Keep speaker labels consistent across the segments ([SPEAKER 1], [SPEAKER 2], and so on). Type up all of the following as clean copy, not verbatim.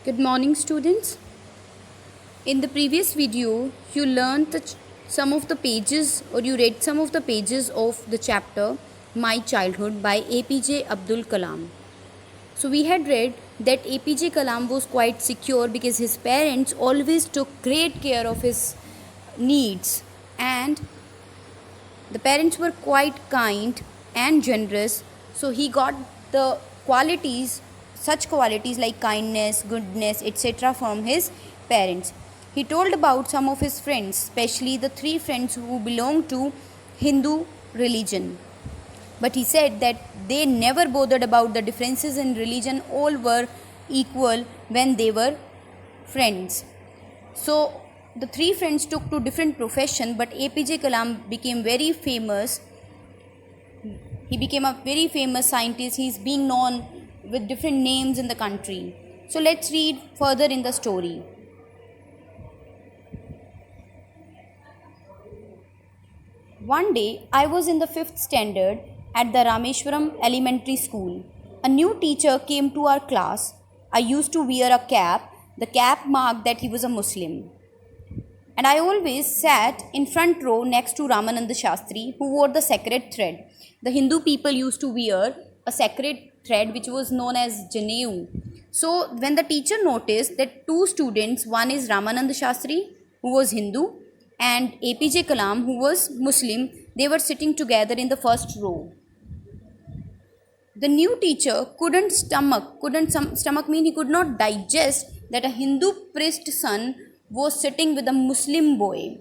[SPEAKER 1] Good morning, students. In the previous video, you learned some of the pages or you read some of the pages of the chapter My Childhood by APJ Abdul Kalam. So, we had read that APJ Kalam was quite secure because his parents always took great care of his needs, and the parents were quite kind and generous. So, he got the qualities, such qualities like kindness, goodness, etc., from his parents. He told about some of his friends, especially the three friends who belonged to Hindu religion. But he said that they never bothered about the differences in religion, all were equal when they were friends. So the three friends took to different profession, but APJ Kalam became very famous. He became a very famous scientist. He's being known with different names in the country. So let's read further in the story. One day, I was in the 5th standard at the Rameshwaram Elementary School. A new teacher came to our class. I used to wear a cap. The cap marked that he was a Muslim. And I always sat in front row next to Ramananda Shastri, who wore the sacred thread. The Hindu people used to wear a sacred thread which was known as Janeu. So when the teacher noticed that two students, one is Ramananda Shastri, who was Hindu, and APJ Kalam, who was Muslim, they were sitting together in the first row. The new teacher couldn't stomach mean he could not digest that a Hindu priest's son was sitting with a Muslim boy.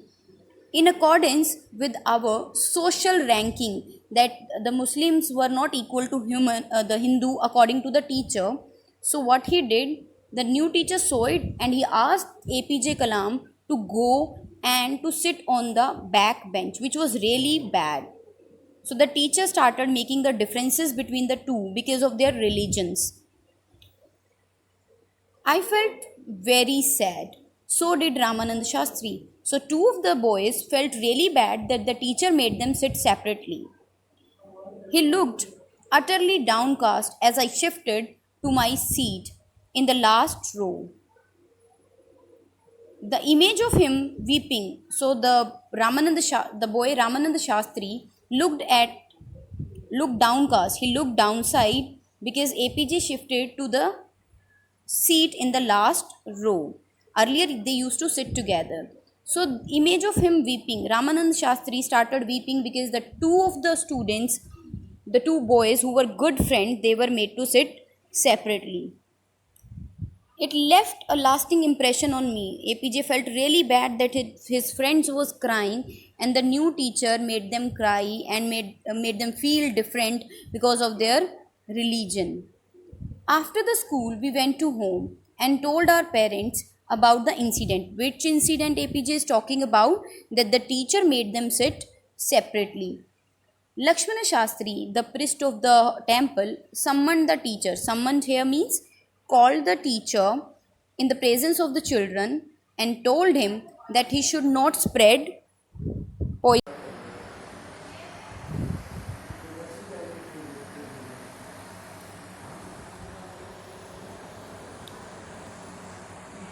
[SPEAKER 1] In accordance with our social ranking, that the Muslims were not equal to the Hindu according to the teacher. So what he did, the new teacher saw it and he asked APJ Kalam to go and to sit on the back bench, which was really bad. So the teacher started making the differences between the two because of their religions. I felt very sad. So did Ramanand Shastri. So two of the boys felt really bad that the teacher made them sit separately. He looked utterly downcast as I shifted to my seat in the last row. The image of him weeping. So the boy Ramananda Shastri looked downcast. He looked downside because APJ shifted to the seat in the last row. Earlier they used to sit together. So image of him weeping. Ramanand Shastri started weeping because the two of the students, the two boys who were good friends, they were made to sit separately. It left a lasting impression on me. APJ felt really bad that his friends was crying and the new teacher made them cry and made them feel different because of their religion. After the school, we went to home and told our parents about the incident. Which incident APJ is talking about? That the teacher made them sit separately. Lakshmana Shastri, the priest of the temple, summoned the teacher. Summoned here means called the teacher in the presence of the children and told him that he should not spread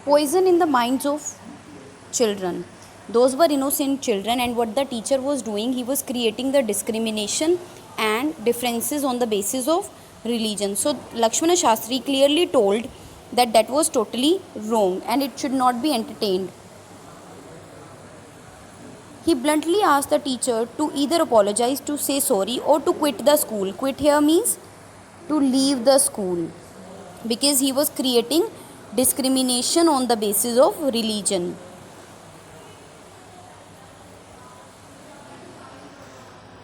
[SPEAKER 1] poison in the minds of children. Those were innocent children, and what the teacher was doing, he was creating the discrimination and differences on the basis of religion. So Lakshmana Shastri clearly told that that was totally wrong and it should not be entertained. He bluntly asked the teacher to either apologize, to say sorry, or to quit the school. Quit here means to leave the school, because he was creating discrimination on the basis of religion.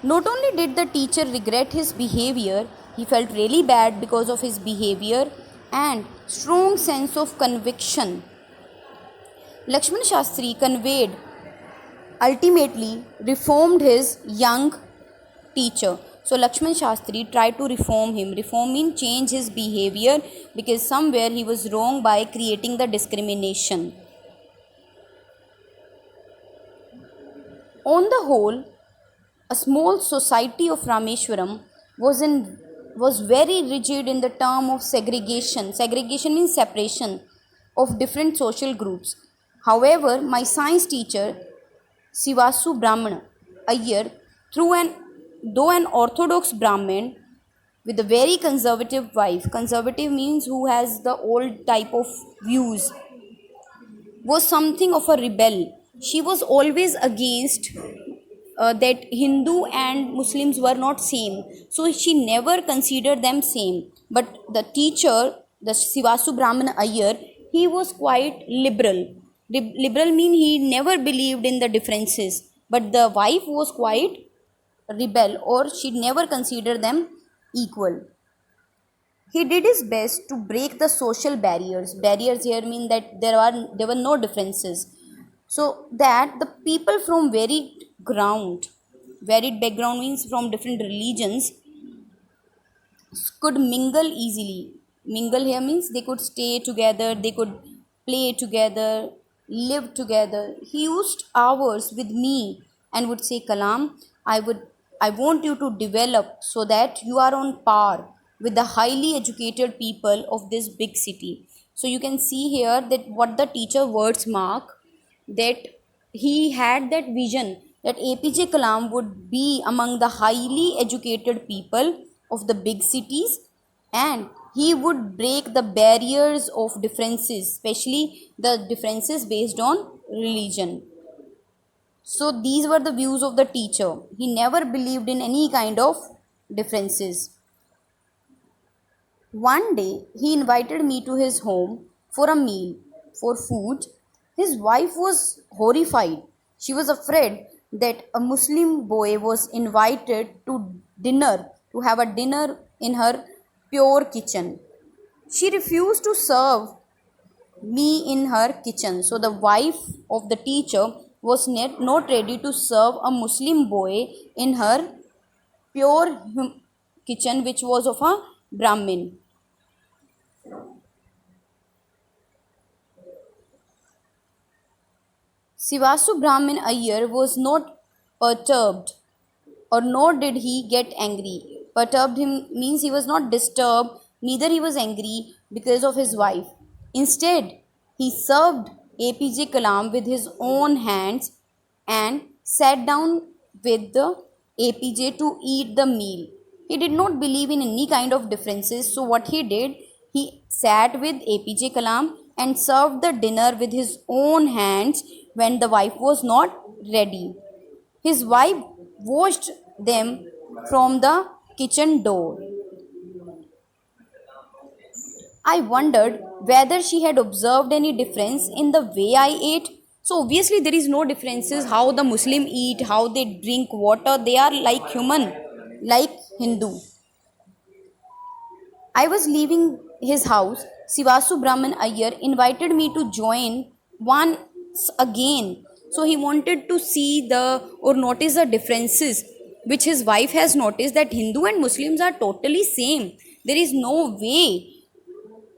[SPEAKER 1] Not only did the teacher regret his behavior, he felt really bad because of his behavior and strong sense of conviction. Lakshmana Shastri conveyed, ultimately reformed his young teacher. So Lakshman Shastri tried to reform him. Reform means change his behavior because somewhere he was wrong by creating the discrimination. On the whole, a small society of Rameshwaram was very rigid in the term of segregation. Segregation means separation. of different social groups. However, my science teacher, Sivasu Brahmana Iyer, through an though an orthodox Brahmin with a very conservative wife, conservative means who has the old type of views, was something of a rebel. She was always against that Hindu and Muslims were not same. So she never considered them same. But the teacher, the Sivasu Brahman Iyer, he was quite liberal. Liberal mean he never believed in the differences. But the wife was quite rebel, or she never considered them equal. He did his best to break the social barriers. Barriers here mean that there were no differences. So that the people from varied background means from different religions, could mingle easily. Mingle here means they could stay together, they could play together, live together. He used hours with me and would say, Kalam, I want you to develop so that you are on par with the highly educated people of this big city. So you can see here that what the teacher words mark, that he had that vision that APJ Kalam would be among the highly educated people of the big cities, and he would break the barriers of differences, especially the differences based on religion. So these were the views of the teacher. He never believed in any kind of differences. One day he invited me to his home for a meal, for food. His wife was horrified. She was afraid that a Muslim boy was invited to dinner, to have a dinner in her pure kitchen. She refused to serve me in her kitchen. So the wife of the teacher was not ready to serve a Muslim boy in her pure kitchen, which was of a Brahmin. Sivasu Brahmin Iyer was not perturbed, or nor did he get angry. Perturbed him means he was not disturbed, neither he was angry because of his wife. Instead, he served APJ Kalam with his own hands and sat down with the APJ to eat the meal. He did not believe in any kind of differences, so what he did, he sat with APJ Kalam and served the dinner with his own hands when the wife was not ready. His wife watched them from the kitchen door. I wondered whether she had observed any difference in the way I ate. So obviously there is no differences how the Muslim eat, how they drink water. They are like human, like Hindu. I was leaving his house. Sivasu Brahman Iyer invited me to join once again. So he wanted to see or notice the differences which his wife has noticed, that Hindu and Muslims are totally same. There is no way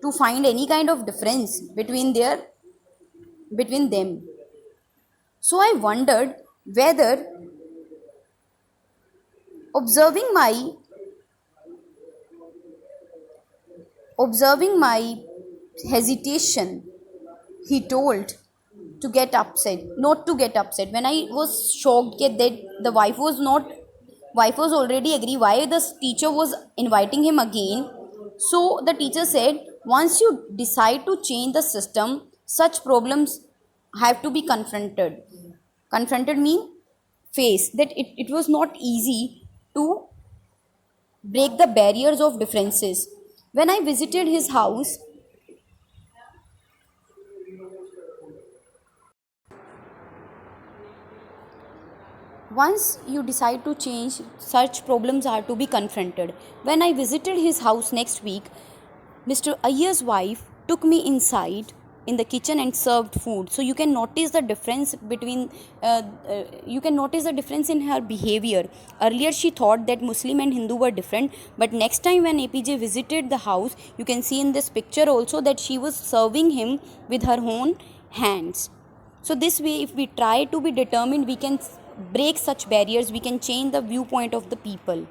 [SPEAKER 1] to find any kind of difference between them. So I wondered whether observing my Observing my hesitation, he told not to get upset. When I was shocked that the wife was already agree why the teacher was inviting him again. So the teacher said, once you decide to change the system, such problems have to be confronted. Confronted mean face, that it was not easy to break the barriers of differences. When I visited his house, once you decide to change, such problems are to be confronted. When I visited his house next week, Mr. Iyer's wife took me inside in the kitchen and served food. So you can notice the difference in her behavior. Earlier she thought that Muslim and Hindu were different, but next time when APJ visited the house, you can see in this picture also that she was serving him with her own hands. So this way, if we try to be determined, we can break such barriers, we can change the viewpoint of the people.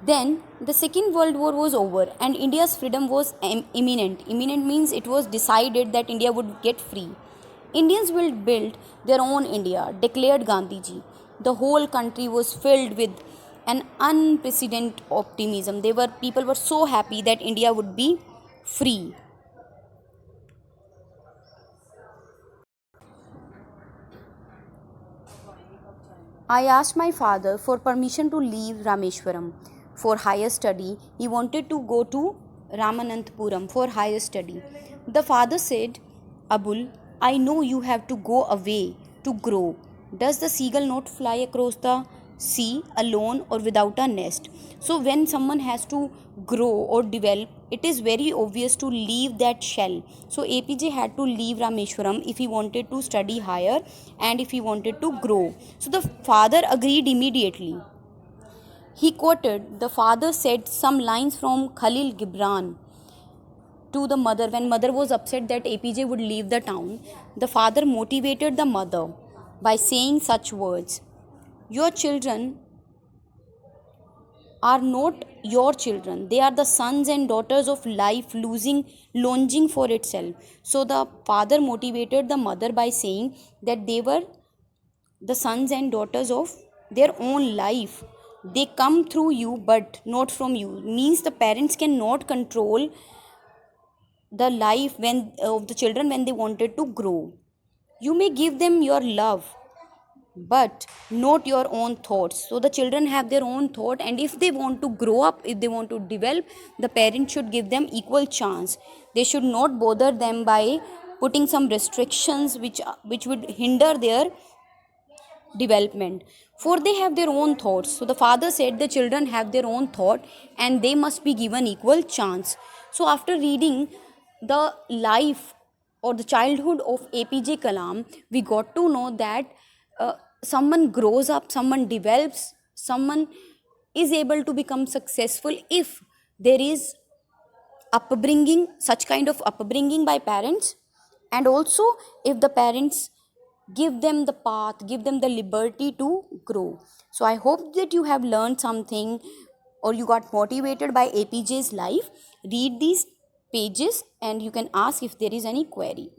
[SPEAKER 1] Then the Second World War was over and India's freedom was imminent. Imminent means it was decided that India would get free. Indians will build their own India, declared Gandhiji. The whole country was filled with an unprecedented optimism. People were so happy that India would be free. I asked my father for permission to leave Rameshwaram for higher study. He wanted to go to Ramananthapuram for higher study. The father said, Abul, I know you have to go away to grow. Does the seagull not fly across the sea alone or without a nest? So, when someone has to grow or develop, it is very obvious to leave that shell. So, APJ had to leave Rameshwaram if he wanted to study higher and if he wanted to grow. So, the father agreed immediately. He quoted, the father said some lines from Khalil Gibran to the mother when mother was upset that APJ would leave the town. The father motivated the mother by saying such words, your children are not your children, they are the sons and daughters of life longing for itself. So the father motivated the mother by saying that they were the sons and daughters of their own life. They come through you but not from you. Means the parents cannot control the life when of the children when they wanted to grow. You may give them your love but not your own thoughts. So the children have their own thought, and if they want to grow up, if they want to develop, the parents should give them equal chance. They should not bother them by putting some restrictions which would hinder their development, for they have their own thoughts. So the father said the children have their own thought and they must be given equal chance. So after reading the life or the childhood of APJ Kalam, we got to know that someone grows up, someone develops, someone is able to become successful if there is upbringing, such kind of upbringing by parents, and also if the parents give them the path, give them the liberty to grow. So I hope that you have learned something or you got motivated by APJ's life. Read these pages and you can ask if there is any query.